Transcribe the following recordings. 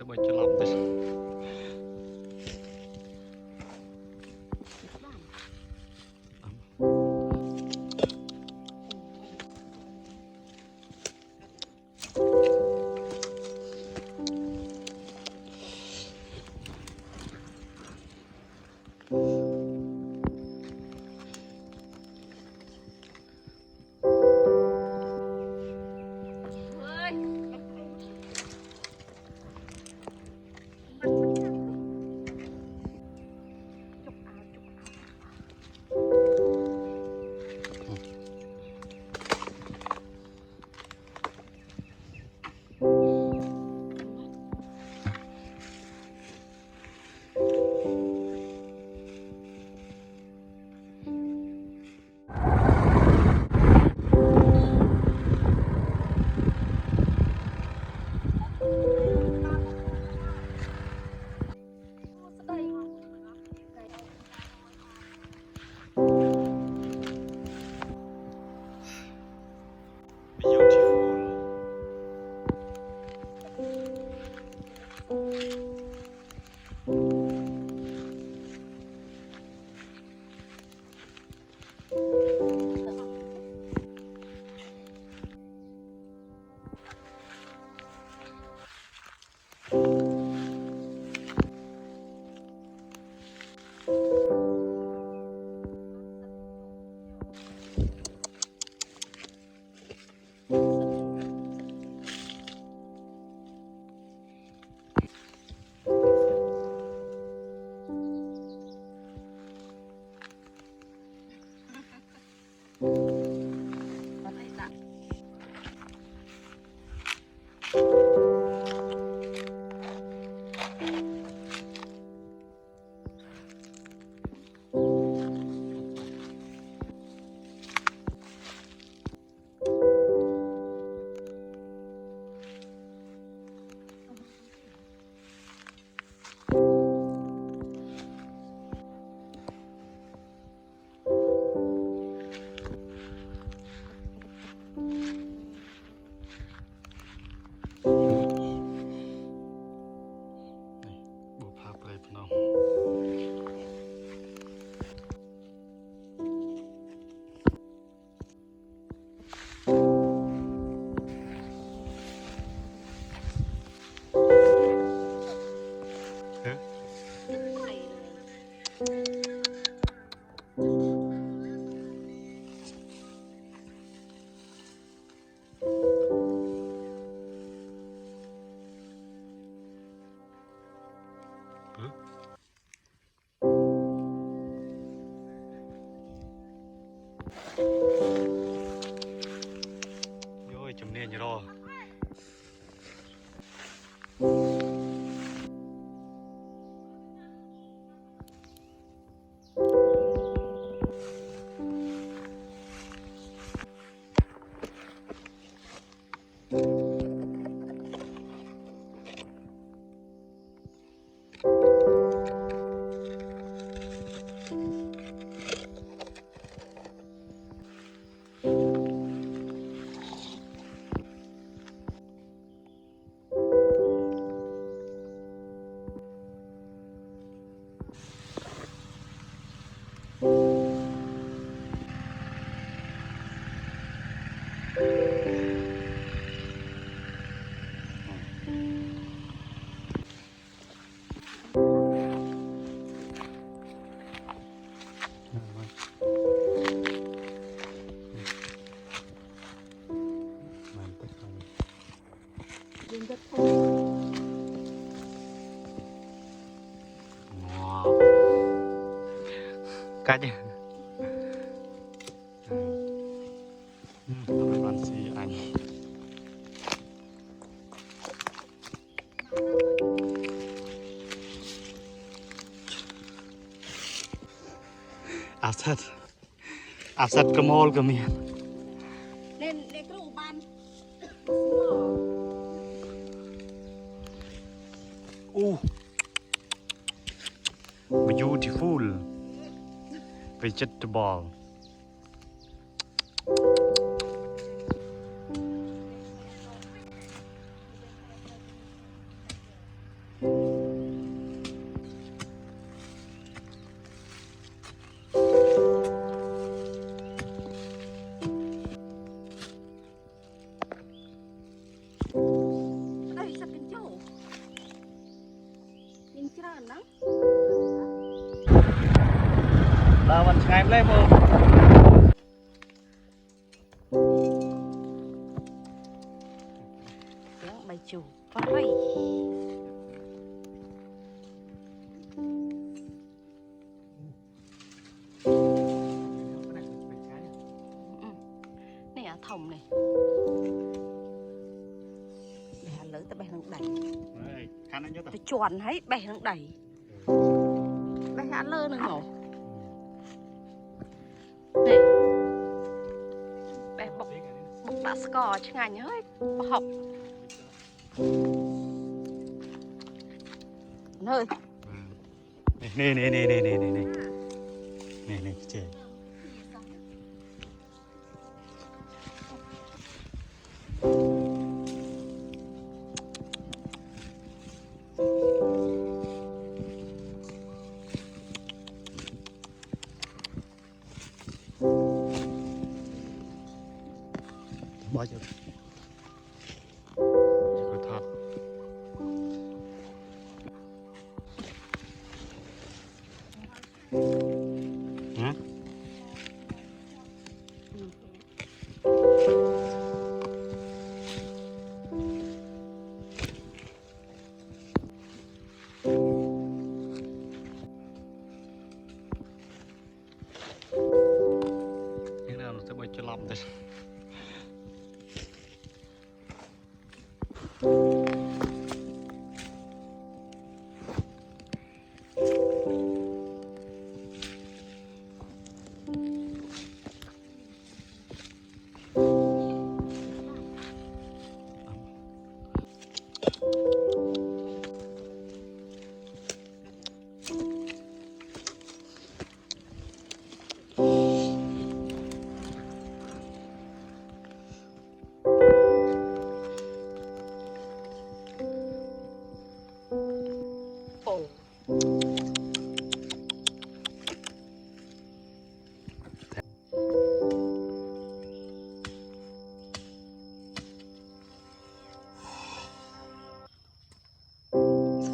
បើច្រឡំទៅบุพาเปรย์พนมโย้ยจำเนียนอยู่รอកាច់បានស៊ីអញអាសិតកមលក៏មានnênគ្រូបានអូ beautiful vegetable ngày em lên một ใบจูปะไรนี่อะถมนี่ไปหาเลยแต่ใบหนังใด khăn anh nhớ ไปจวนให้ใบหนังใดไปหาเลยหนึ่งหรอนี่ไปบอกปลาสกอร์ช่างไงเฮ้ยหอบเฮ้ย nè nè nè nè nè nè nè nè nè chị bao giờ có thật hả thế nào nó sẽ bị cho lắm đấy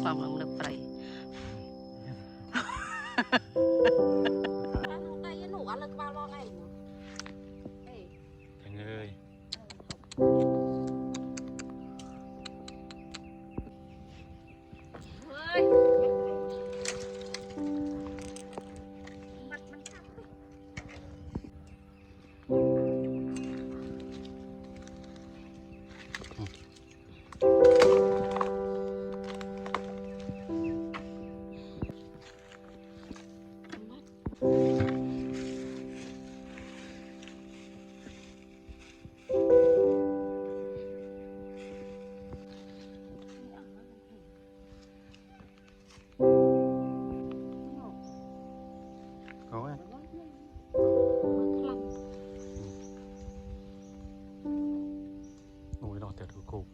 ความลงลึกไปđây nụ ăn lực bao lo ngày Thành ơi mặtมันชัด có em ôi đỏ tiệt của cô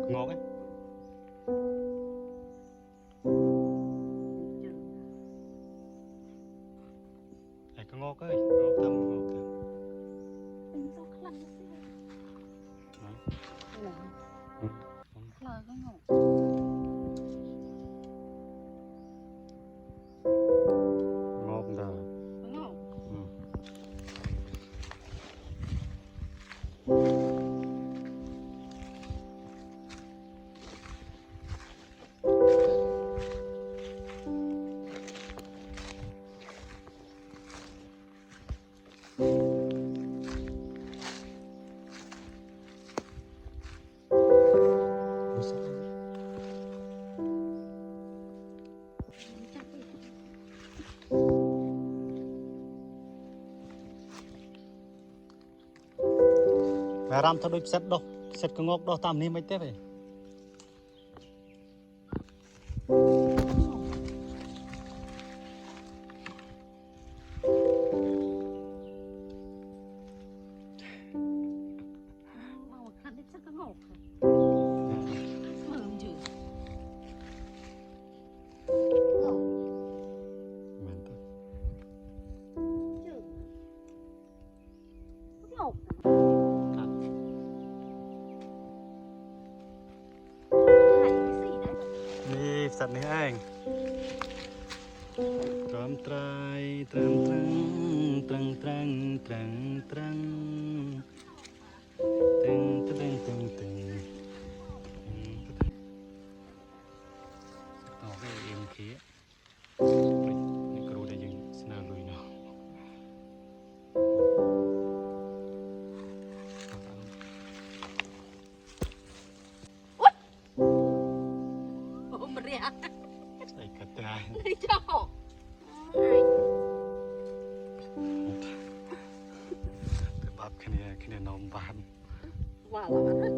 ngon ấy này có ngọt ơi ngọt thơm ngọt thơm ngọt đờ và ram thôi đôi set có ngọt đó tam ni mấy tép vậy hộp นี่สัตว์นี่เองตรอมไตรตรมตรังตรังตรังตรังตรังตึงตึงตึงตึงต่อให้เอ็มเคนี่กรูได้ยังสนาลุยเนาะ Ủa, mình ra ใส่กระต่าย đi cho แต่บับแค่นี้นมบาน wow là bạn hết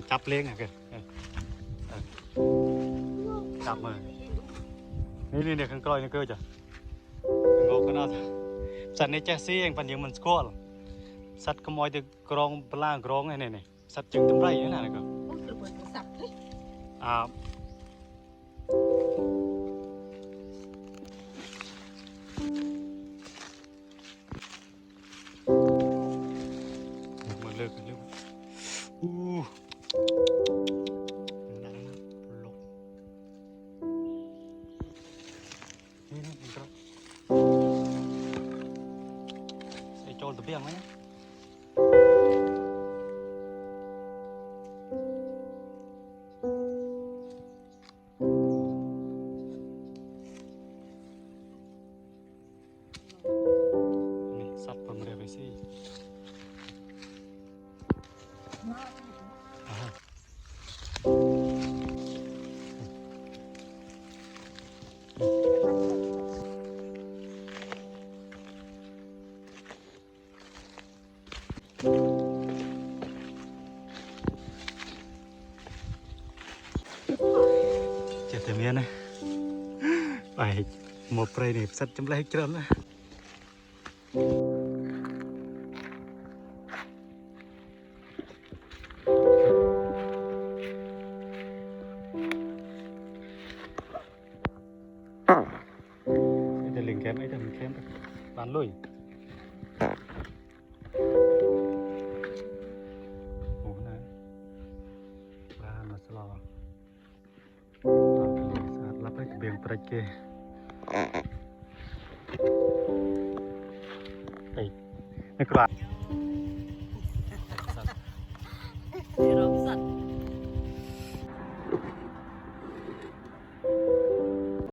จับเลี้ยงอ่ะแกจับมานี่เด็กข้างกลอยนี่เกิดจ้ะงอกก็น่าสัตว์ในแจซี่เองปัญญามันสกอลสัตว์ขโมยตึกกรองปลากรองไงเนี่ยสัตว์จึงทำไรนี่นะก็ ôi trời ơi sập đấy มาเลิกกันเร็วอู้ดังนะลกนี่ครับใส่โจลตะเบียงไหมนี่สัตว์ปนเรือไปสิเจ็ดเมียนะไปหมดไปเนี่ยสัตว์จำไรเจริญนะจะลิงแคมไอ้ทำแคมบ้านลุยโอ้นะบ้านมาสลอสัตว์รับไปเบี่ยงประเกยไอ้ไม่กล้า Đi rồi